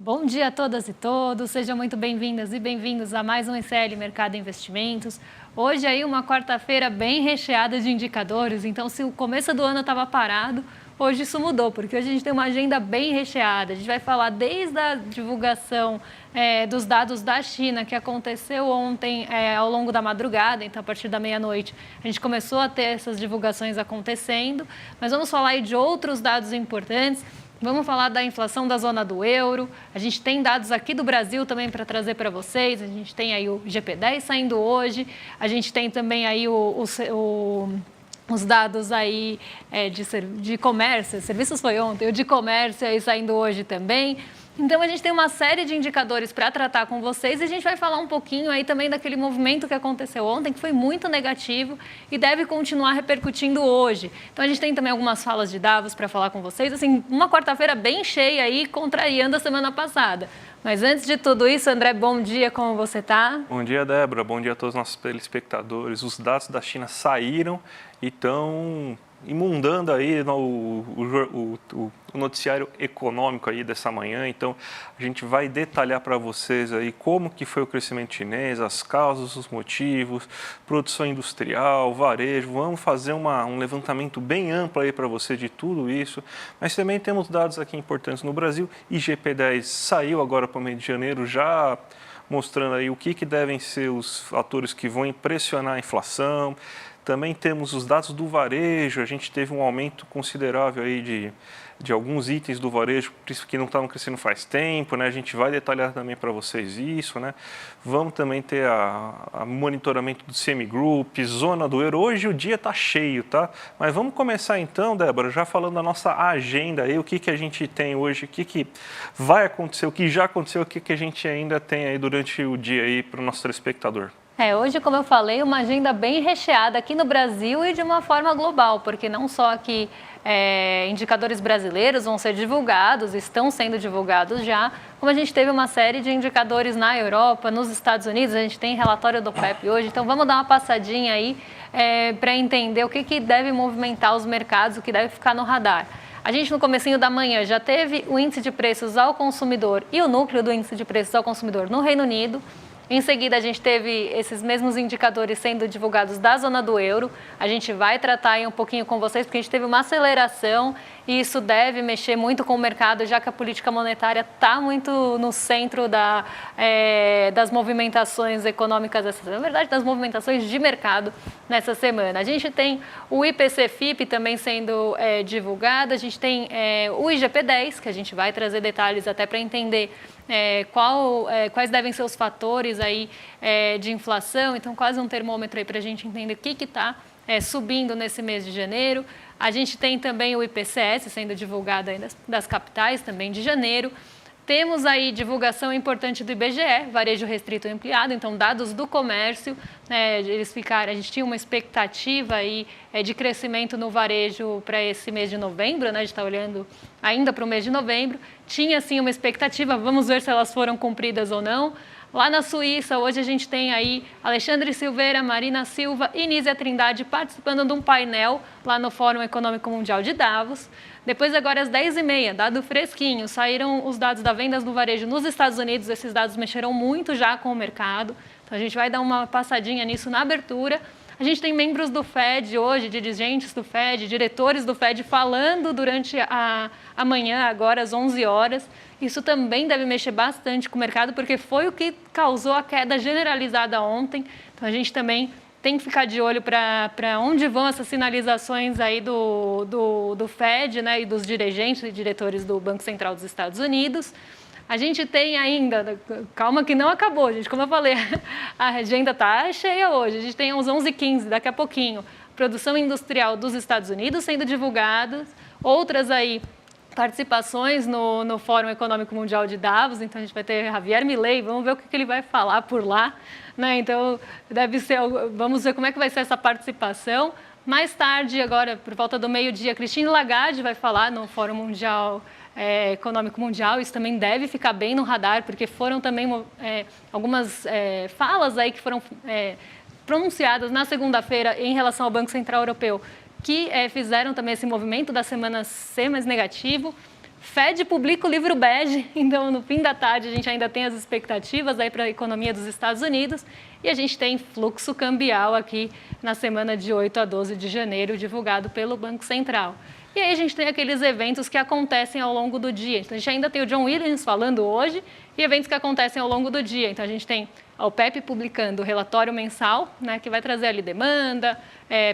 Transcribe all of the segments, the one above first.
Bom dia a todas e todos, sejam muito bem-vindas e bem-vindos a mais um ICL Mercado Investimentos. Hoje aí uma quarta-feira bem recheada de indicadores, então se o começo do ano estava parado, hoje isso mudou, porque hoje a gente tem uma agenda bem recheada. A gente vai falar desde a divulgação dos dados da China, que aconteceu ontem ao longo da madrugada, então a partir da meia-noite a gente começou a ter essas divulgações acontecendo, mas vamos falar aí de outros dados importantes. Vamos falar da inflação da zona do euro. A gente tem dados aqui do Brasil também para trazer para vocês. A gente tem aí o IGP-10 saindo hoje. A gente tem também aí os dados aí de comércio. Serviços foi ontem, o de comércio aí saindo hoje também. Então, a gente tem uma série de indicadores para tratar com vocês e a gente vai falar um pouquinho aí também daquele movimento que aconteceu ontem, que foi muito negativo e deve continuar repercutindo hoje. Então, a gente tem também algumas falas de Davos para falar com vocês. Assim, uma quarta-feira bem cheia aí, contrariando a semana passada. Mas antes de tudo isso, André, bom dia, como você está? Bom dia, Débora. Bom dia a todos os nossos telespectadores. Os dados da China saíram e estão imundando aí o noticiário econômico aí dessa manhã. Então, a gente vai detalhar para vocês aí como que foi o crescimento chinês, as causas, os motivos, produção industrial, varejo. Vamos fazer um levantamento bem amplo aí para você de tudo isso. Mas também temos dados aqui importantes no Brasil. IGP-10 saiu agora para o mês de janeiro, já mostrando aí o que devem ser os fatores que vão impressionar a inflação. Também temos os dados do varejo, a gente teve um aumento considerável aí de alguns itens do varejo que não estavam crescendo faz tempo, né? A gente vai detalhar também para vocês isso, né? Vamos também ter a monitoramento do Semigroup, zona do euro. Hoje o dia está cheio, tá? Mas vamos começar então, Débora, já falando da nossa agenda aí, o que a gente tem hoje, o que vai acontecer, o que já aconteceu, o que a gente ainda tem aí durante o dia aí para o nosso telespectador. Hoje, como eu falei, uma agenda bem recheada aqui no Brasil e de uma forma global, porque não só aqui indicadores brasileiros vão ser divulgados, estão sendo divulgados já, como a gente teve uma série de indicadores na Europa, nos Estados Unidos, a gente tem relatório do OPEP hoje, então vamos dar uma passadinha aí para entender o que deve movimentar os mercados, o que deve ficar no radar. A gente, no comecinho da manhã, já teve o índice de preços ao consumidor e o núcleo do índice de preços ao consumidor no Reino Unido. Em seguida, a gente teve esses mesmos indicadores sendo divulgados da zona do euro. A gente vai tratar aí um pouquinho com vocês, porque a gente teve uma aceleração e isso deve mexer muito com o mercado, já que a política monetária está muito no centro das movimentações econômicas, na verdade, das movimentações de mercado nessa semana. A gente tem o IPC-FIP também sendo divulgado, a gente tem o IGP-10, que a gente vai trazer detalhes até para entender quais devem ser os fatores aí de inflação, então quase um termômetro aí para a gente entender o que está subindo nesse mês de janeiro. A gente tem também o IPCS sendo divulgado aí das capitais também de janeiro. Temos aí divulgação importante do IBGE, varejo restrito e ampliado, então dados do comércio, a gente tinha uma expectativa aí de crescimento no varejo para esse mês de novembro, né? A gente está olhando ainda para o mês de novembro, tinha sim uma expectativa, vamos ver se elas foram cumpridas ou não. Lá na Suíça, hoje a gente tem aí Alexandre Silveira, Marina Silva e Nízia Trindade participando de um painel lá no Fórum Econômico Mundial de Davos. Depois, agora às 10h30, dado fresquinho, saíram os dados da vendas no varejo nos Estados Unidos. Esses dados mexeram muito já com o mercado. Então, a gente vai dar uma passadinha nisso na abertura. A gente tem membros do FED hoje, dirigentes do FED, diretores do FED falando durante a manhã, agora às 11 horas. Isso também deve mexer bastante com o mercado, porque foi o que causou a queda generalizada ontem. Então, a gente também tem que ficar de olho para onde vão essas sinalizações aí do FED, né, e dos dirigentes e diretores do Banco Central dos Estados Unidos. A gente tem ainda, calma que não acabou, gente, como eu falei, a agenda está cheia hoje. A gente tem às 11h15, daqui a pouquinho, produção industrial dos Estados Unidos sendo divulgadas, outras aí participações no Fórum Econômico Mundial de Davos, então a gente vai ter Javier Milei, vamos ver o que ele vai falar por lá, né? Então vamos ver como é que vai ser essa participação. Mais tarde, agora por volta do meio-dia, Christine Lagarde vai falar no Fórum Econômico Mundial, isso também deve ficar bem no radar, porque foram também algumas falas aí que foram pronunciadas na segunda-feira em relação ao Banco Central Europeu, que fizeram também esse movimento da semana ser mais negativo. Fed publica o livro bege, então no fim da tarde a gente ainda tem as expectativas aí para a economia dos Estados Unidos e a gente tem fluxo cambial aqui na semana de 8 a 12 de janeiro, divulgado pelo Banco Central. E aí a gente tem aqueles eventos que acontecem ao longo do dia. Então a gente ainda tem o John Williams falando hoje e eventos que acontecem ao longo do dia. Então a gente tem a OPEP publicando o relatório mensal, né, que vai trazer ali demanda,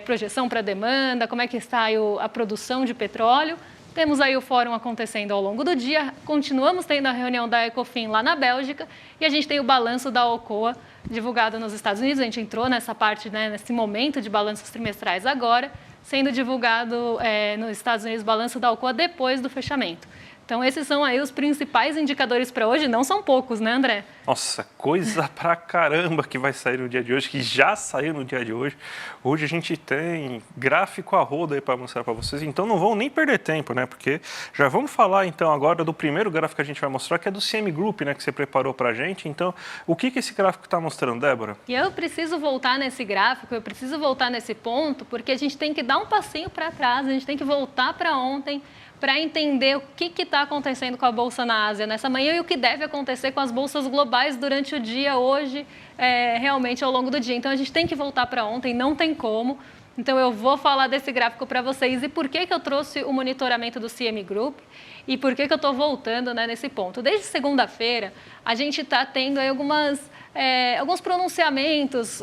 projeção para demanda, como é que está aí a produção de petróleo. Temos aí o fórum acontecendo ao longo do dia, continuamos tendo a reunião da Ecofin lá na Bélgica e a gente tem o balanço da Alcoa divulgado nos Estados Unidos. A gente entrou nessa parte, né, nesse momento de balanços trimestrais agora, sendo divulgado nos Estados Unidos o balanço da Alcoa depois do fechamento. Então, esses são aí os principais indicadores para hoje. Não são poucos, né, André? Nossa, coisa pra caramba que vai sair no dia de hoje, que já saiu no dia de hoje. Hoje a gente tem gráfico a roda aí para mostrar para vocês, então não vão nem perder tempo, né? Porque já vamos falar então agora do primeiro gráfico que a gente vai mostrar, que é do CM Group, né? Que você preparou para a gente. Então, o que esse gráfico está mostrando, Débora? E eu preciso voltar nesse gráfico, eu preciso voltar nesse ponto, porque a gente tem que dar um passinho para trás, a gente tem que voltar para ontem, para entender o que está acontecendo com a Bolsa na Ásia nessa manhã e o que deve acontecer com as bolsas globais durante o dia hoje, realmente ao longo do dia. Então, a gente tem que voltar para ontem, não tem como. Então, eu vou falar desse gráfico para vocês e por que eu trouxe o monitoramento do CM Group e por que eu estou voltando, né, nesse ponto. Desde segunda-feira, a gente está tendo aí alguns pronunciamentos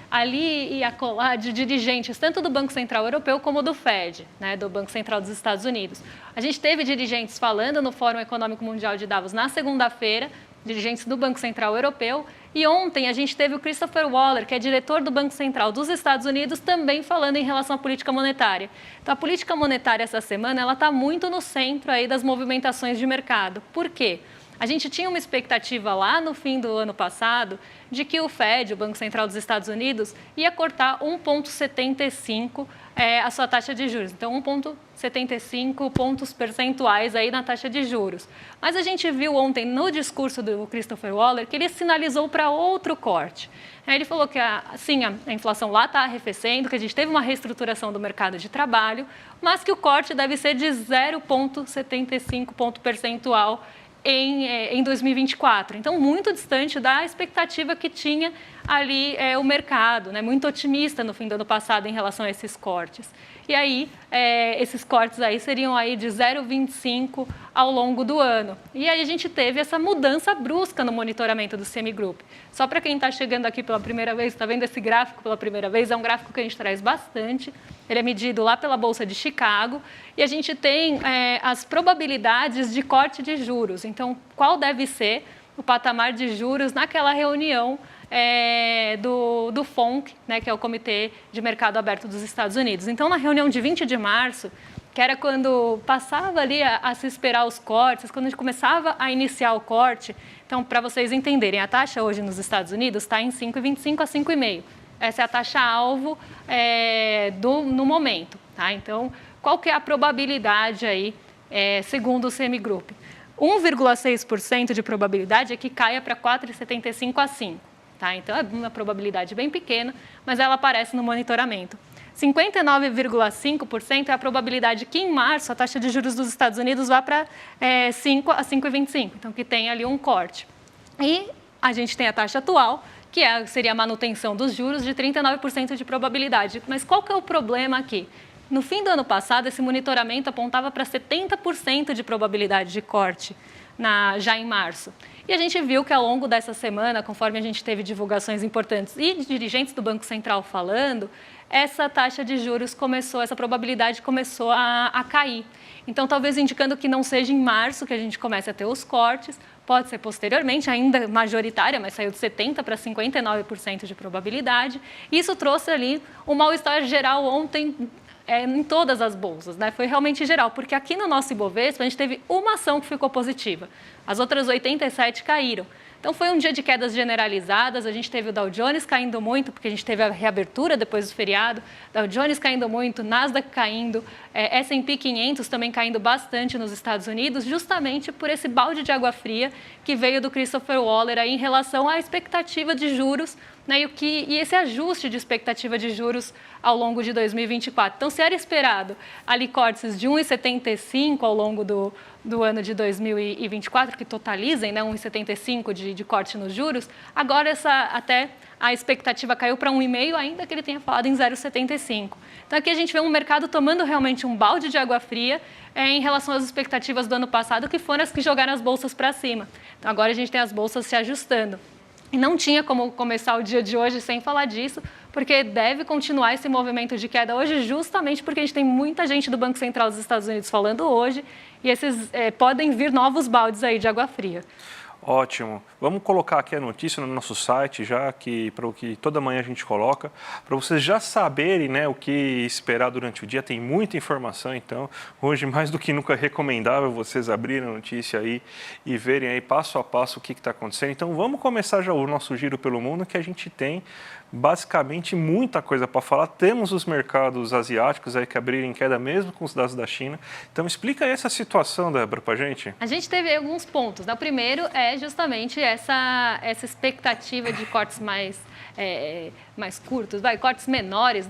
ali e acolá de dirigentes, tanto do Banco Central Europeu como do Fed, né, do Banco Central dos Estados Unidos. A gente teve dirigentes falando no Fórum Econômico Mundial de Davos na segunda-feira, dirigentes do Banco Central Europeu, e ontem a gente teve o Christopher Waller, que é diretor do Banco Central dos Estados Unidos, também falando em relação à política monetária. Então, a política monetária essa semana, ela está muito no centro aí das movimentações de mercado. Por quê? A gente tinha uma expectativa lá no fim do ano passado de que o Fed, o Banco Central dos Estados Unidos, ia cortar 1,75 a sua taxa de juros. Então, 1,75 pontos percentuais aí na taxa de juros. Mas a gente viu ontem no discurso do Christopher Waller que ele sinalizou para outro corte. Ele falou que a inflação lá está arrefecendo, que a gente teve uma reestruturação do mercado de trabalho, mas que o corte deve ser de 0,75 ponto percentual em 2024. Então, muito distante da expectativa que tinha ali o mercado, né? Muito otimista no fim do ano passado em relação a esses cortes. E aí, esses cortes aí seriam aí de 0,25 ao longo do ano. E aí a gente teve essa mudança brusca no monitoramento do CM Group. Só para quem está chegando aqui pela primeira vez, está vendo esse gráfico pela primeira vez, é um gráfico que a gente traz bastante. Ele é medido lá pela Bolsa de Chicago e a gente tem as probabilidades de corte de juros. Então, qual deve ser o patamar de juros naquela reunião do FONC, né, que é o Comitê de Mercado Aberto dos Estados Unidos. Então, na reunião de 20 de março, que era quando passava ali a se esperar os cortes, quando a gente começava a iniciar o corte. Então, para vocês entenderem, a taxa hoje nos Estados Unidos está em 5,25 a 5,5. Essa é a taxa-alvo no momento. Tá? Então, qual que é a probabilidade aí, segundo o CM Group? 1,6% de probabilidade é que caia para 4,75 a 5. Tá? Então, é uma probabilidade bem pequena, mas ela aparece no monitoramento. 59,5% é a probabilidade que, em março, a taxa de juros dos Estados Unidos vá para 5 a 5,25. Então, que tem ali um corte. E a gente tem a taxa atual, que seria a manutenção dos juros, de 39% de probabilidade. Mas qual que é o problema aqui? No fim do ano passado, esse monitoramento apontava para 70% de probabilidade de corte já em março. E a gente viu que ao longo dessa semana, conforme a gente teve divulgações importantes e de dirigentes do Banco Central falando, essa taxa de juros essa probabilidade começou a cair. Então, talvez indicando que não seja em março que a gente comece a ter os cortes, pode ser posteriormente, ainda majoritária, mas saiu de 70% para 59% de probabilidade. Isso trouxe ali um mal-estar geral ontem em todas as bolsas, né? Foi realmente geral, porque aqui no nosso Ibovespa a gente teve uma ação que ficou positiva, as outras 87 caíram. Então foi um dia de quedas generalizadas, a gente teve o Dow Jones caindo muito, porque a gente teve a reabertura depois do feriado, Dow Jones caindo muito, Nasdaq caindo, S&P 500 também caindo bastante nos Estados Unidos, justamente por esse balde de água fria que veio do Christopher Waller aí em relação à expectativa de juros, né, e esse ajuste de expectativa de juros ao longo de 2024. Então, se era esperado ali cortes de 1,75 ao longo do ano de 2024, que totalizem, né, 1,75 de corte nos juros, agora até a expectativa caiu para 1,5, ainda que ele tenha falado em 0,75. Então aqui a gente vê um mercado tomando realmente um balde de água fria em relação às expectativas do ano passado, que foram as que jogaram as bolsas para cima. Então agora a gente tem as bolsas se ajustando. E não tinha como começar o dia de hoje sem falar disso, porque deve continuar esse movimento de queda hoje, justamente porque a gente tem muita gente do Banco Central dos Estados Unidos falando hoje, e esses podem vir novos baldes aí de água fria. Ótimo. Vamos colocar aqui a notícia no nosso site, já que para o que toda manhã a gente coloca, para vocês já saberem, né, o que esperar durante o dia. Tem muita informação, então hoje mais do que nunca é recomendável vocês abrirem a notícia aí e verem aí passo a passo o que está acontecendo. Então vamos começar já o nosso giro pelo mundo, que a gente tem basicamente muita coisa para falar. Temos os mercados asiáticos aí que abriram em queda mesmo com os dados da China. Então explica aí essa situação, Débora, para a gente. A gente teve alguns pontos, né? O primeiro é justamente essa expectativa de cortes mais curtos, cortes menores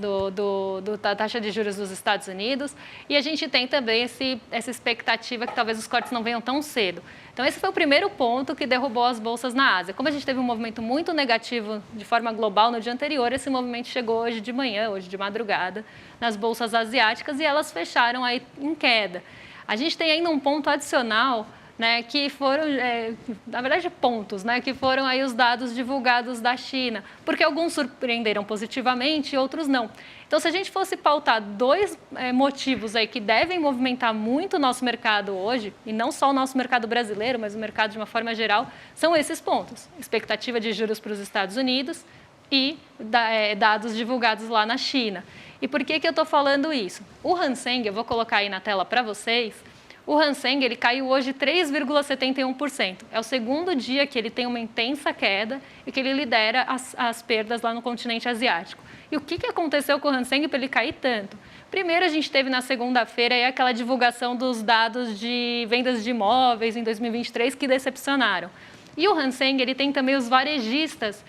da taxa de juros dos Estados Unidos, e a gente tem também essa expectativa que talvez os cortes não venham tão cedo. Então esse foi o primeiro ponto que derrubou as bolsas na Ásia. Como a gente teve um movimento muito negativo de forma global no dia anterior, esse movimento chegou hoje de manhã, hoje de madrugada, nas bolsas asiáticas, e elas fecharam aí em queda. A gente tem ainda um ponto adicional, né, que foram, na verdade, pontos, né, que foram aí os dados divulgados da China, porque alguns surpreenderam positivamente e outros não. Então, se a gente fosse pautar dois motivos aí que devem movimentar muito o nosso mercado hoje, e não só o nosso mercado brasileiro, mas o mercado de uma forma geral, são esses pontos: expectativa de juros para os Estados Unidos e dados divulgados lá na China. E por que eu estou falando isso? O Hang Seng, eu vou colocar aí na tela para vocês. O Hang Seng, ele caiu hoje 3,71%. É o segundo dia que ele tem uma intensa queda e que ele lidera as perdas lá no continente asiático. E o que aconteceu com o Hang Seng para ele cair tanto? Primeiro, a gente teve na segunda-feira aquela divulgação dos dados de vendas de imóveis em 2023 que decepcionaram. E o Hang Seng, ele tem também os varejistas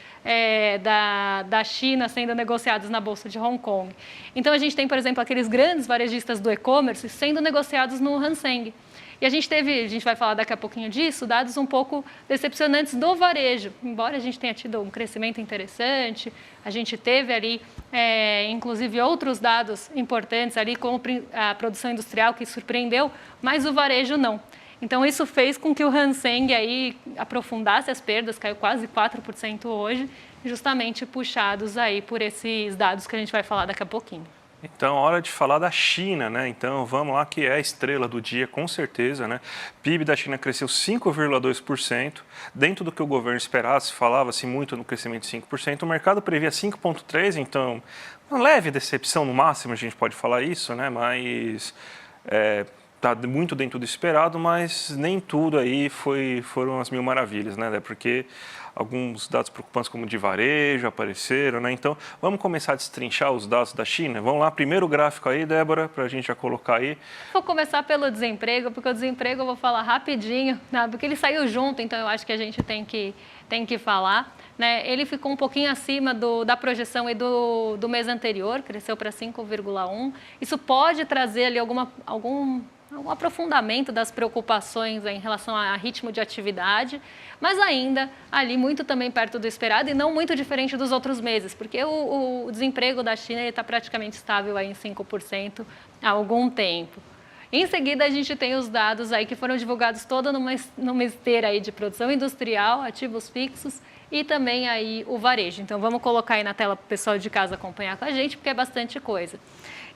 da China sendo negociados na Bolsa de Hong Kong. Então, a gente tem, por exemplo, aqueles grandes varejistas do e-commerce sendo negociados no Hang Seng. E a gente vai falar daqui a pouquinho disso, dados um pouco decepcionantes do varejo. Embora a gente tenha tido um crescimento interessante, a gente teve ali, inclusive, outros dados importantes ali, como a produção industrial, que surpreendeu, mas o varejo não. Então, isso fez com que o Hang Seng aí aprofundasse as perdas, caiu quase 4% hoje, justamente puxados aí por esses dados que a gente vai falar daqui a pouquinho. Então, hora de falar da China, né? Então, vamos lá, que é a estrela do dia, com certeza, né? PIB da China cresceu 5,2%, dentro do que o governo esperava, falava-se muito no crescimento de 5%, o mercado previa 5,3%, então, uma leve decepção no máximo, a gente pode falar isso, né? Mas está muito dentro do esperado, mas nem tudo aí foram as mil maravilhas, né? Porque alguns dados preocupantes como de varejo apareceram, né? Então, vamos começar a destrinchar os dados da China? Vamos lá, primeiro gráfico aí, Débora, para a gente já colocar aí. Vou começar pelo desemprego, porque o desemprego eu vou falar rapidinho, né? Porque ele saiu junto, então eu acho que a gente tem que falar. Né? Ele ficou um pouquinho acima da projeção e do mês anterior, cresceu para 5,1%. Isso pode trazer ali algum aprofundamento das preocupações em relação a ritmo de atividade, mas ainda ali muito também perto do esperado e não muito diferente dos outros meses, porque o desemprego da China está praticamente estável aí em 5% há algum tempo. Em seguida, a gente tem os dados aí que foram divulgados toda numa esteira aí de produção industrial, ativos fixos e também aí o varejo. Então, vamos colocar aí na tela para o pessoal de casa acompanhar com a gente, porque é bastante coisa.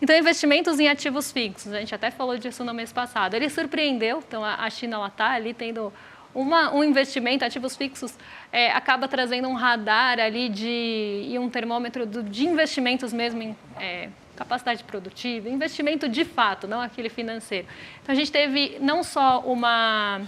Então, investimentos em ativos fixos, a gente até falou disso no mês passado. Ele surpreendeu, então a China está ali tendo um investimento, ativos fixos, acaba trazendo um radar ali e um termômetro de investimentos mesmo em capacidade produtiva, investimento de fato, não aquele financeiro. Então, a gente teve não só uma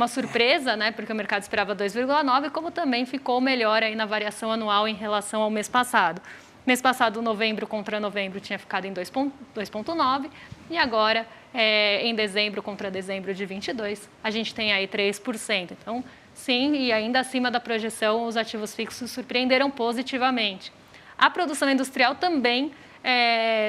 surpresa, né, porque o mercado esperava 2,9, como também ficou melhor aí na variação anual em relação ao mês passado. Mês passado, novembro contra novembro, tinha ficado em 2,9 e agora, em dezembro contra dezembro de 22, a gente tem aí 3%. Então, sim, e ainda acima da projeção, os ativos fixos surpreenderam positivamente. A produção industrial também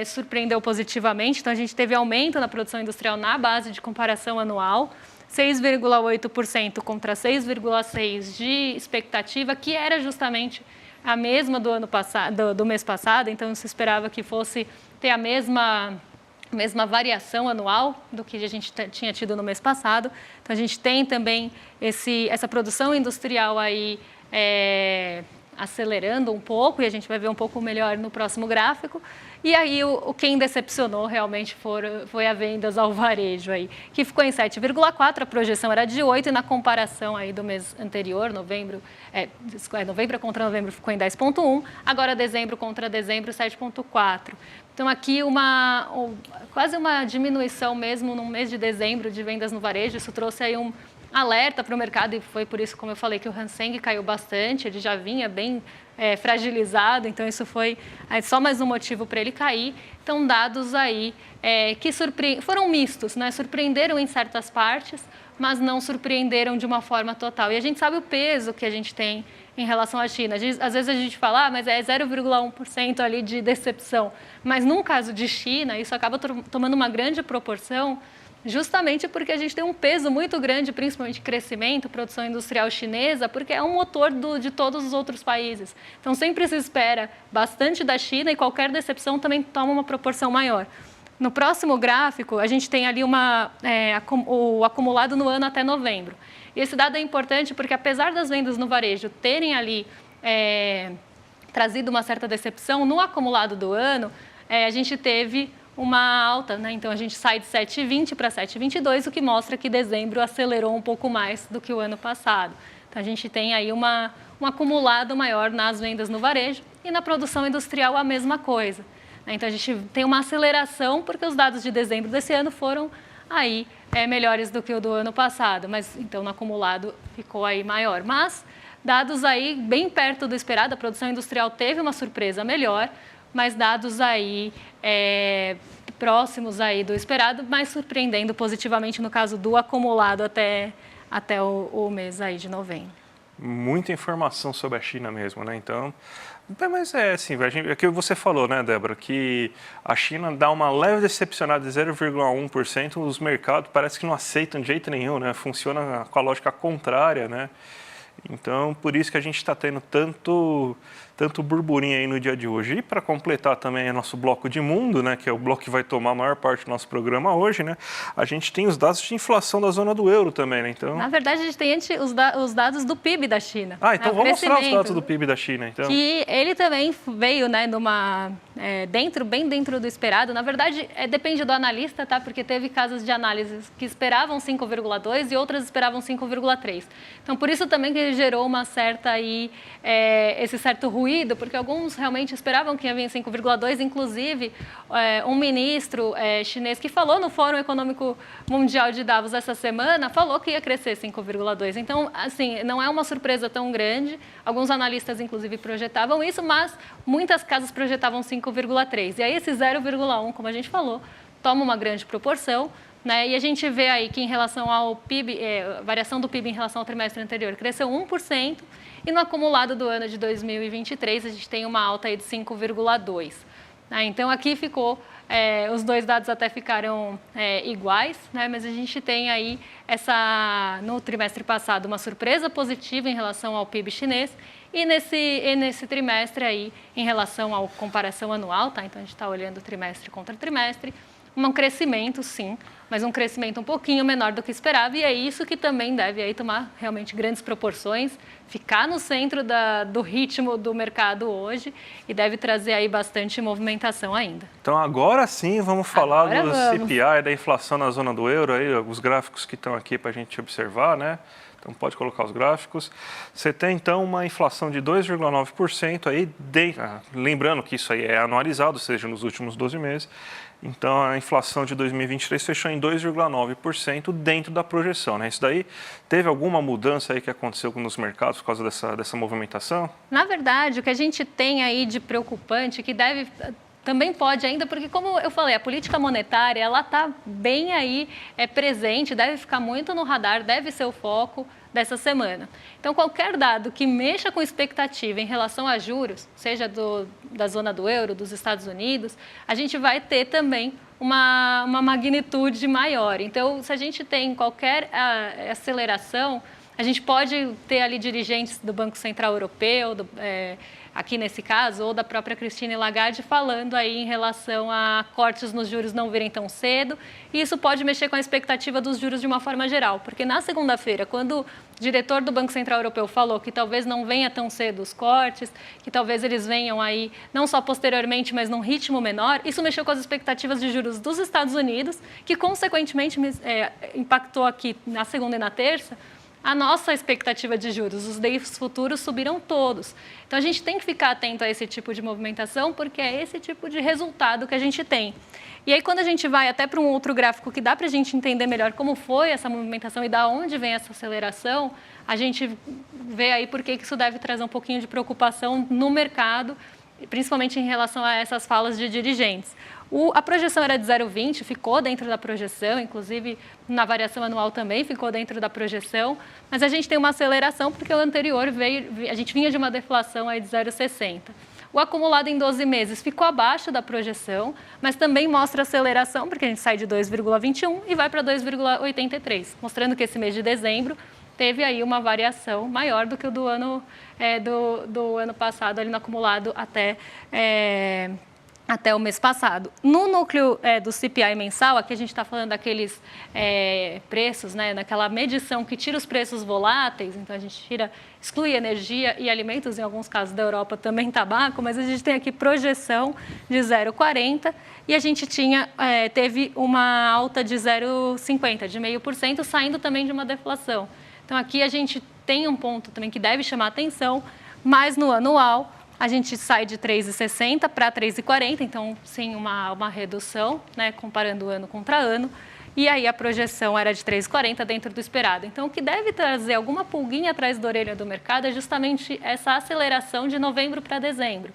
surpreendeu positivamente. Então, a gente teve aumento na produção industrial na base de comparação anual, 6,8% contra 6,6% de expectativa, que era justamente a mesma do ano passado, do mês passado. Então, se esperava que fosse ter a mesma variação anual do que a gente tinha tido no mês passado. Então, a gente tem também essa produção industrial aí acelerando um pouco, e a gente vai ver um pouco melhor no próximo gráfico. E aí, quem decepcionou realmente foi a vendas ao varejo, aí, que ficou em 7,4%, a projeção era de 8%, e na comparação aí do mês anterior, novembro contra novembro, ficou em 10,1%, agora dezembro contra dezembro, 7,4%. Então, aqui quase uma diminuição mesmo no mês de dezembro de vendas no varejo. Isso trouxe aí um alerta para o mercado, e foi por isso, como eu falei, que o Hang Seng caiu bastante. Ele já vinha bem fragilizado, então isso foi só mais um motivo para ele cair. Então, dados aí que foram mistos, né? Surpreenderam em certas partes, mas não surpreenderam de uma forma total. E a gente sabe o peso que a gente tem em relação à China. Às vezes a gente fala, mas é 0,1% ali de decepção. Mas num caso de China, isso acaba tomando uma grande proporção, justamente porque a gente tem um peso muito grande, principalmente crescimento, produção industrial chinesa, porque é um motor de todos os outros países. Então, sempre se espera bastante da China, e qualquer decepção também toma uma proporção maior. No próximo gráfico, a gente tem ali o acumulado no ano até novembro. E esse dado é importante porque, apesar das vendas no varejo terem ali trazido uma certa decepção, no acumulado do ano, a gente teve uma alta, né? Então, a gente sai de 7,20 para 7,22, o que mostra que dezembro acelerou um pouco mais do que o ano passado. Então, a gente tem aí um acumulado maior nas vendas no varejo, e na produção industrial a mesma coisa. Então, a gente tem uma aceleração porque os dados de dezembro desse ano foram aí melhores do que o do ano passado, mas então no acumulado ficou aí maior. Mas dados aí bem perto do esperado, a produção industrial teve uma surpresa melhor, mas dados aí próximos aí do esperado, mas surpreendendo positivamente no caso do acumulado até o mês aí de novembro. Muita informação sobre a China mesmo, né? Então, mas assim, é que você falou, né, Débora, que a China dá uma leve decepcionada de 0,1%, os mercados parece que não aceitam de jeito nenhum, né? Funciona com a lógica contrária, né? Então, por isso que a gente está tendo tanto burburinho aí no dia de hoje. E para completar também o nosso bloco de mundo, né, que é o bloco que vai tomar a maior parte do nosso programa hoje, né, a gente tem os dados de inflação da zona do euro também, né? Então... Na verdade, a gente tem os dados do PIB da China. Então vamos mostrar os dados do PIB da China, então. Que ele também veio, né, bem dentro do esperado. Na verdade, depende do analista, tá? Porque teve casos de análise que esperavam 5,2 e outras esperavam 5,3. Então, por isso também que gerou uma certa esse certo ruído, porque alguns realmente esperavam que ia vir 5,2, inclusive um ministro chinês que falou no Fórum Econômico Mundial de Davos essa semana, falou que ia crescer 5,2. Então, assim, não é uma surpresa tão grande. Alguns analistas, inclusive, projetavam isso, mas muitas casas projetavam 5,3. E aí esse 0,1, como a gente falou, toma uma grande proporção, né? E a gente vê aí que em relação ao PIB, variação do PIB em relação ao trimestre anterior, cresceu 1%, e no acumulado do ano de 2023 a gente tem uma alta aí de 5,2%. Então, aqui ficou, os dois dados até ficaram iguais, né? Mas a gente tem aí no trimestre passado uma surpresa positiva em relação ao PIB chinês, e nesse trimestre aí, em relação à comparação anual, tá? Então, a gente está olhando trimestre contra trimestre, um crescimento, sim, mas um crescimento um pouquinho menor do que esperava, e é isso que também deve aí tomar realmente grandes proporções, ficar no centro do ritmo do mercado hoje, e deve trazer aí bastante movimentação ainda. Então, agora sim, vamos falar do CPI, da inflação na zona do euro, aí, os gráficos que estão aqui para a gente observar, né? Então, pode colocar os gráficos. Você tem, então, uma inflação de 2,9% aí, lembrando que isso aí é anualizado, ou seja, nos últimos 12 meses. Então, a inflação de 2023 fechou em 2,9% dentro da projeção, né? Isso daí, teve alguma mudança aí que aconteceu nos mercados por causa dessa movimentação? Na verdade, o que a gente tem aí de preocupante, que também pode ainda, porque como eu falei, a política monetária, ela está bem aí presente, deve ficar muito no radar, deve ser o foco dessa semana. Então, qualquer dado que mexa com expectativa em relação a juros, seja da zona do euro, dos Estados Unidos, a gente vai ter também uma magnitude maior. Então, se a gente tem qualquer aceleração, a gente pode ter ali dirigentes do Banco Central Europeu, aqui nesse caso, ou da própria Christine Lagarde, falando aí em relação a cortes nos juros não virem tão cedo, e isso pode mexer com a expectativa dos juros de uma forma geral, porque na segunda-feira, quando o diretor do Banco Central Europeu falou que talvez não venha tão cedo os cortes, que talvez eles venham aí não só posteriormente, mas num ritmo menor, isso mexeu com as expectativas de juros dos Estados Unidos, que consequentemente impactou aqui na segunda e na terça, a nossa expectativa de juros, os DIs futuros subiram todos. Então, a gente tem que ficar atento a esse tipo de movimentação, porque é esse tipo de resultado que a gente tem. E aí, quando a gente vai até para um outro gráfico que dá para a gente entender melhor como foi essa movimentação e da onde vem essa aceleração, a gente vê aí por que isso deve trazer um pouquinho de preocupação no mercado, principalmente em relação a essas falas de dirigentes. A projeção era de 0,20, ficou dentro da projeção, inclusive na variação anual também ficou dentro da projeção, mas a gente tem uma aceleração porque o anterior a gente vinha de uma deflação aí de 0,60. O acumulado em 12 meses ficou abaixo da projeção, mas também mostra aceleração, porque a gente sai de 2,21 e vai para 2,83, mostrando que esse mês de dezembro teve aí uma variação maior do que o do ano passado, ali no acumulado até o mês passado. No núcleo do CPI mensal, aqui a gente está falando daqueles preços, né, naquela medição que tira os preços voláteis, então a gente exclui energia e alimentos, em alguns casos da Europa também tabaco, mas a gente tem aqui projeção de 0,40 e a gente teve uma alta de 0,50, de 0,5%, saindo também de uma deflação. Então aqui a gente tem um ponto também que deve chamar atenção, mas no anual a gente sai de 3,60 para 3,40, então sim uma redução, né, comparando ano contra ano. E aí a projeção era de 3,40 dentro do esperado. Então o que deve trazer alguma pulguinha atrás da orelha do mercado é justamente essa aceleração de novembro para dezembro,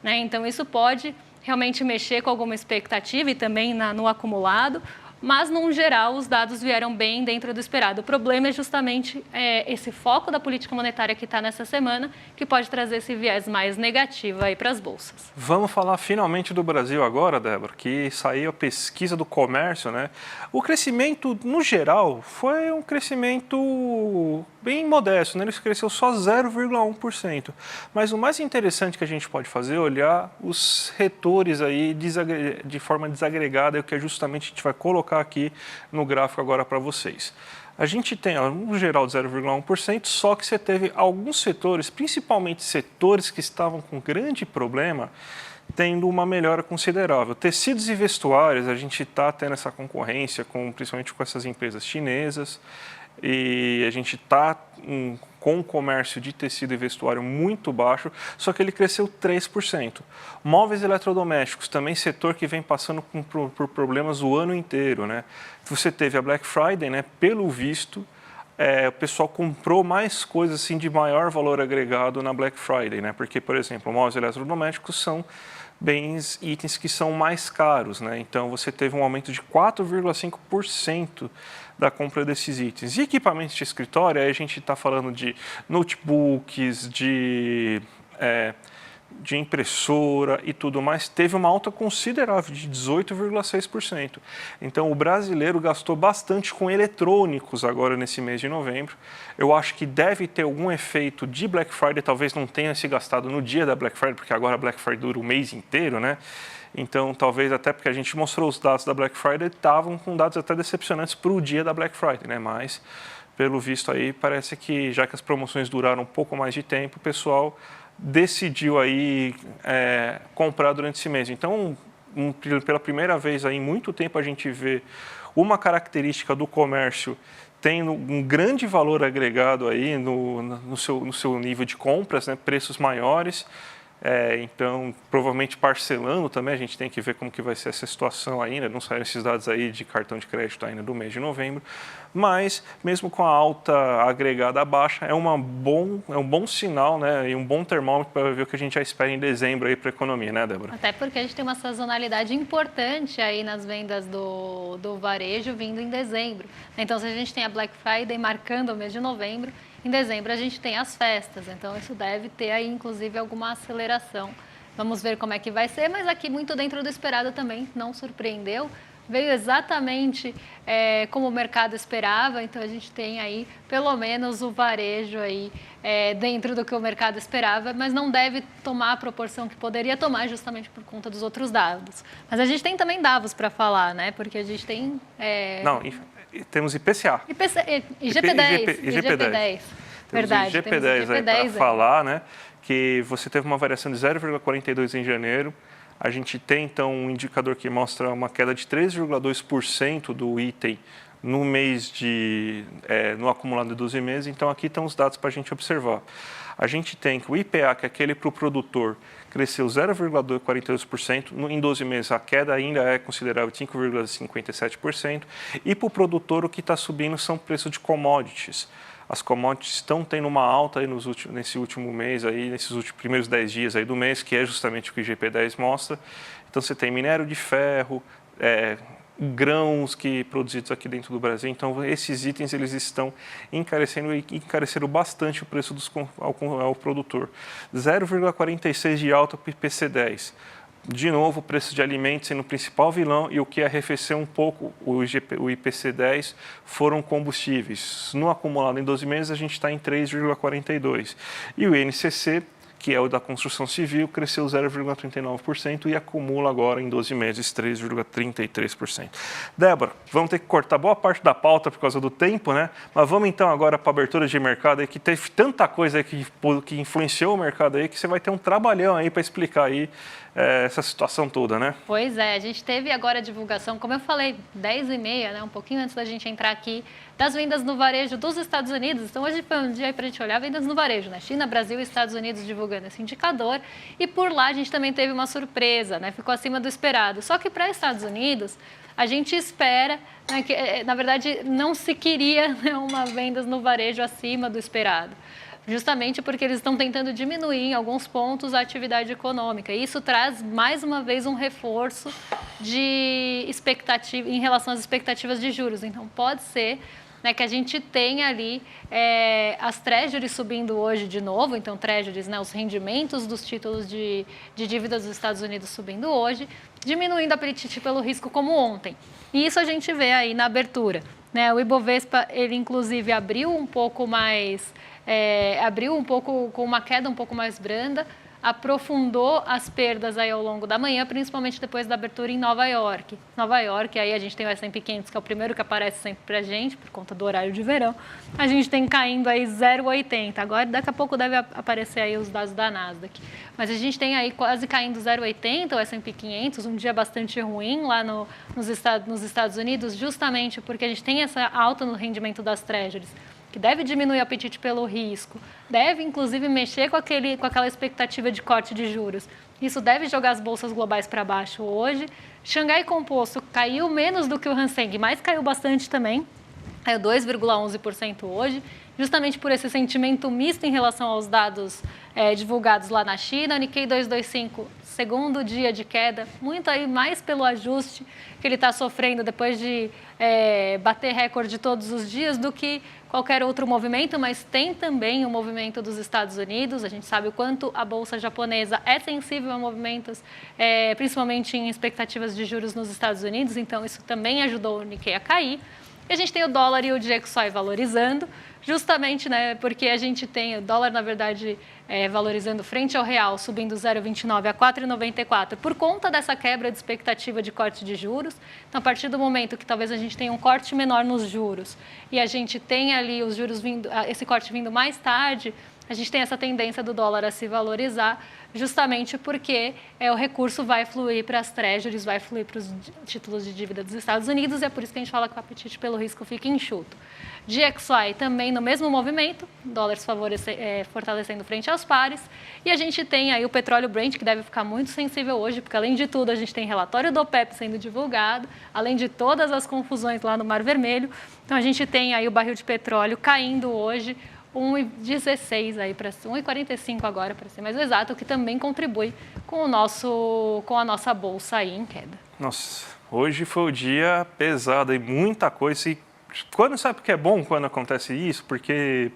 né? Então isso pode realmente mexer com alguma expectativa e também no acumulado, mas, no geral, os dados vieram bem dentro do esperado. O problema é justamente esse foco da política monetária que está nessa semana, que pode trazer esse viés mais negativo aí para as bolsas. Vamos falar finalmente do Brasil agora, Débora, que saiu a pesquisa do comércio, né? O crescimento, no geral, foi um crescimento bem modesto, né? Ele cresceu só 0,1%. Mas o mais interessante que a gente pode fazer é olhar os retores aí de forma desagregada, que é justamente a gente vai colocar aqui no gráfico agora para vocês. A gente tem, no geral, de 0,1%, só que você teve alguns setores, principalmente setores que estavam com grande problema, tendo uma melhora considerável. Tecidos e vestuários, a gente está tendo essa concorrência, principalmente com essas empresas chinesas, e a gente está com o comércio de tecido e vestuário muito baixo, só que ele cresceu 3%. Móveis eletrodomésticos, também setor que vem passando por problemas o ano inteiro, né? Você teve a Black Friday, né? Pelo visto, o pessoal comprou mais coisas assim, de maior valor agregado na Black Friday, né? Porque, por exemplo, móveis eletrodomésticos são itens que são mais caros, né? Então você teve um aumento de 4,5% da compra desses itens. E equipamentos de escritório, aí a gente está falando de notebooks, de impressora e tudo mais, teve uma alta considerável de 18,6%. Então o brasileiro gastou bastante com eletrônicos agora nesse mês de novembro. Eu acho que deve ter algum efeito de Black Friday, talvez não tenha se gastado no dia da Black Friday, porque agora a Black Friday dura o mês inteiro, né? Então, talvez até porque a gente mostrou os dados da Black Friday, estavam com dados até decepcionantes para o dia da Black Friday, né? Mas, pelo visto aí, parece que já que as promoções duraram um pouco mais de tempo, o pessoal decidiu aí comprar durante esse mês. Então, pela primeira vez aí, em muito tempo a gente vê uma característica do comércio tendo um grande valor agregado aí no seu nível de compras, né? Preços maiores. Então, provavelmente parcelando também, a gente tem que ver como que vai ser essa situação ainda, não saíram esses dados aí de cartão de crédito ainda do mês de novembro, mas mesmo com a alta agregada baixa, é um bom sinal, né, e um bom termômetro para ver o que a gente já espera em dezembro aí para a economia, né, Débora? Até porque a gente tem uma sazonalidade importante aí nas vendas do varejo vindo em dezembro. Então, se a gente tem a Black Friday marcando o mês de novembro, em dezembro a gente tem as festas, então isso deve ter aí inclusive alguma aceleração. Vamos ver como é que vai ser, mas aqui muito dentro do esperado também, não surpreendeu. Veio exatamente como o mercado esperava, então a gente tem aí pelo menos o varejo aí dentro do que o mercado esperava, mas não deve tomar a proporção que poderia tomar justamente por conta dos outros dados. Mas a gente tem também dados para falar, né? Porque a gente tem... Não, temos IPCA. IGP-10. Verdade. IGP-10 aí para falar, né? Que você teve uma variação de 0,42 em janeiro. A gente tem, então, um indicador que mostra uma queda de 3,2% do item no mês no acumulado de 12 meses. Então, aqui estão os dados para a gente observar. A gente tem que o IPA, que é aquele para o produtor, cresceu 0,42%. Em 12 meses, a queda ainda é considerável de 5,57%. E para o produtor, o que está subindo são preços de commodities. As commodities estão tendo uma alta aí nesse último mês, aí, nesses primeiros 10 dias aí do mês, que é justamente o que o IGP-10 mostra. Então, você tem minério de ferro, grãos produzidos aqui dentro do Brasil. Então, esses itens eles estão encarecendo e encareceram bastante o preço ao produtor. 0,46 de alta para o IPC-10. De novo, o preço de alimentos sendo o principal vilão e o que arrefeceu um pouco o IPC-10 foram combustíveis. No acumulado em 12 meses, a gente está em 3,42. E o INCC, que é o da construção civil, cresceu 0,39% e acumula agora em 12 meses 3,33%. Débora, vamos ter que cortar boa parte da pauta por causa do tempo, né? Mas vamos então agora para a abertura de mercado aí, que teve tanta coisa aí que influenciou o mercado aí, que você vai ter um trabalhão aí para explicar aí essa situação toda, né? Pois é, a gente teve agora a divulgação, como eu falei, 10h30, né, um pouquinho antes da gente entrar aqui, das vendas no varejo dos Estados Unidos. Então, hoje foi um dia para a gente olhar vendas no varejo, né? China, Brasil e Estados Unidos divulgando esse indicador. E por lá a gente também teve uma surpresa, né? Ficou acima do esperado. Só que para Estados Unidos, a gente espera, né, que, na verdade, não se queria, né, uma vendas no varejo acima do esperado. Justamente porque eles estão tentando diminuir em alguns pontos a atividade econômica. E isso traz, mais uma vez, um reforço de expectativa em relação às expectativas de juros. Então, pode ser, né, que a gente tenha ali as treasuries subindo hoje de novo. Então, treasuries, né, os rendimentos dos títulos de dívidas dos Estados Unidos subindo hoje, diminuindo o apetite pelo risco como ontem. E isso a gente vê aí na abertura, né? O Ibovespa, ele inclusive abriu um pouco com uma queda um pouco mais branda, aprofundou as perdas aí ao longo da manhã, principalmente depois da abertura em Nova York. Nova York, aí a gente tem o S&P 500, que é o primeiro que aparece sempre para a gente, por conta do horário de verão. A gente tem caindo aí 0,80. Agora, daqui a pouco deve aparecer aí os dados da Nasdaq. Mas a gente tem aí quase caindo 0,80, o S&P 500, um dia bastante ruim lá nos Estados Unidos, justamente porque a gente tem essa alta no rendimento das treasuries, que deve diminuir o apetite pelo risco, deve, inclusive, mexer com aquela expectativa de corte de juros. Isso deve jogar as bolsas globais para baixo hoje. Xangai Composto caiu menos do que o Hang Seng, mas caiu bastante também, caiu 2,11% hoje, justamente por esse sentimento misto em relação aos dados divulgados lá na China. O Nikkei 225, segundo dia de queda, muito aí mais pelo ajuste que ele está sofrendo depois de bater recorde todos os dias do que qualquer outro movimento, mas tem também o movimento dos Estados Unidos. A gente sabe o quanto a bolsa japonesa é sensível a movimentos, principalmente em expectativas de juros nos Estados Unidos, então isso também ajudou o Nikkei a cair. E a gente tem o dólar e o DXY valorizando, justamente, né, porque a gente tem o dólar, na verdade, valorizando frente ao real, subindo 0,29 a 4,94, por conta dessa quebra de expectativa de corte de juros. Então, a partir do momento que talvez a gente tenha um corte menor nos juros e a gente tenha ali os juros esse corte vindo mais tarde, a gente tem essa tendência do dólar a se valorizar, justamente porque o recurso vai fluir para as treasuries, vai fluir para os títulos de dívida dos Estados Unidos, e é por isso que a gente fala que o apetite pelo risco fica enxuto. DXY também no mesmo movimento, dólares fortalecendo frente aos pares, e a gente tem aí o petróleo Brent, que deve ficar muito sensível hoje, porque além de tudo a gente tem relatório do OPEP sendo divulgado, além de todas as confusões lá no Mar Vermelho, então a gente tem aí o barril de petróleo caindo hoje, 1,16 aí para 1,45 agora para ser mais exato, o que também contribui com a nossa bolsa aí em queda. Nossa, hoje foi o dia pesado e muita coisa. Sabe o que é bom quando acontece isso? Porque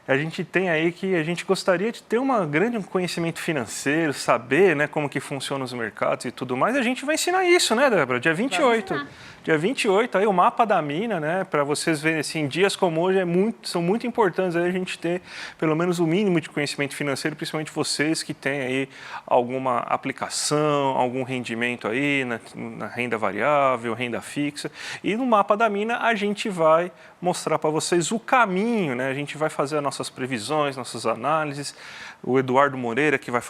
a gente tem aí que a gente gostaria de ter um grande conhecimento financeiro, saber, né, como que funcionam os mercados e tudo mais. A gente vai ensinar isso, né, Débora? Dia 28. Dia 28, aí o mapa da mina, né, para vocês verem, assim, dias como hoje são muito importantes aí a gente ter pelo menos o mínimo de conhecimento financeiro, principalmente vocês que têm aí alguma aplicação, algum rendimento aí na renda variável, renda fixa. E no mapa da mina a gente vai mostrar para vocês o caminho, né? A gente vai fazer as nossas previsões, nossas análises. O Eduardo Moreira que vai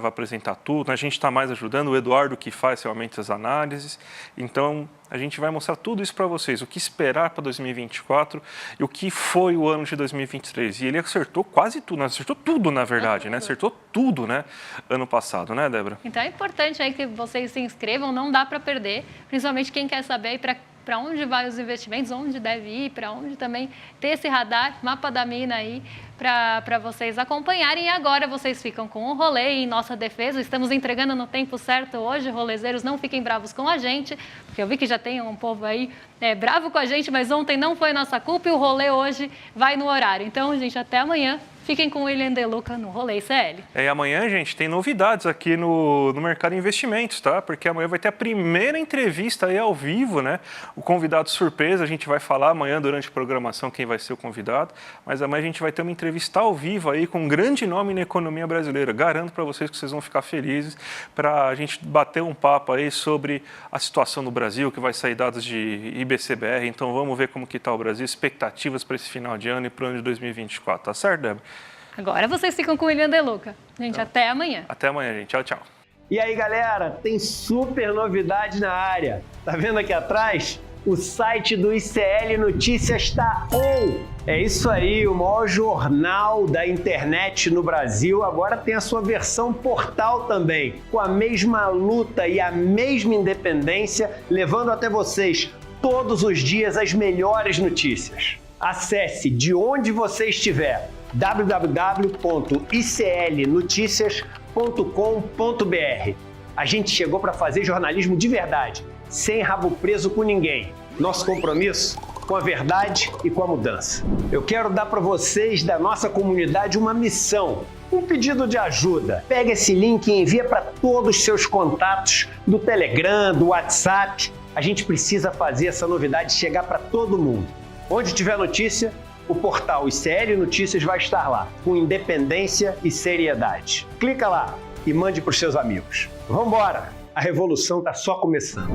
apresentar tudo. A gente está mais ajudando, o Eduardo que faz realmente as análises. Então, a gente vai mostrar tudo isso para vocês, o que esperar para 2024 e o que foi o ano de 2023. E ele acertou quase tudo, acertou tudo na verdade, né? Acertou tudo, né? Ano passado, né, Débora? Então é importante aí que vocês se inscrevam, não dá para perder, principalmente quem quer saber aí para onde vai os investimentos, onde deve ir, para onde também ter esse radar, mapa da mina aí, para vocês acompanharem. E agora vocês ficam com o rolê em nossa defesa. Estamos entregando no tempo certo hoje, rolezeiros, não fiquem bravos com a gente, porque eu vi que já tem um povo aí bravo com a gente, mas ontem não foi nossa culpa e o rolê hoje vai no horário. Então, gente, até amanhã. Fiquem com o William De Luca no Rolê ICL. E amanhã, gente, tem novidades aqui no mercado de investimentos, tá? Porque amanhã vai ter a primeira entrevista aí ao vivo, né? O convidado surpresa, a gente vai falar amanhã durante a programação quem vai ser o convidado, mas amanhã a gente vai ter uma entrevista ao vivo aí com um grande nome na economia brasileira. Garanto para vocês que vocês vão ficar felizes para a gente bater um papo aí sobre a situação no Brasil, que vai sair dados de IBCBR, então vamos ver como que está o Brasil, expectativas para esse final de ano e para o ano de 2024, tá certo, Débora? Agora vocês ficam com o William De Luca. Gente, então, até amanhã. Até amanhã, gente. Tchau, tchau. E aí, galera, tem super novidade na área. Tá vendo aqui atrás? O site do ICL Notícias está on! É isso aí, o maior jornal da internet no Brasil agora tem a sua versão portal também, com a mesma luta e a mesma independência, levando até vocês todos os dias as melhores notícias. Acesse de onde você estiver, www.iclnoticias.com.br. A gente chegou para fazer jornalismo de verdade, sem rabo preso com ninguém. Nosso compromisso com a verdade e com a mudança. Eu quero dar para vocês da nossa comunidade uma missão, um pedido de ajuda. Pega esse link e envia para todos os seus contatos do Telegram, do WhatsApp. A gente precisa fazer essa novidade chegar para todo mundo. Onde tiver notícia, o portal ICL Notícias vai estar lá, com independência e seriedade. Clica lá e mande para os seus amigos. Vambora! A revolução está só começando.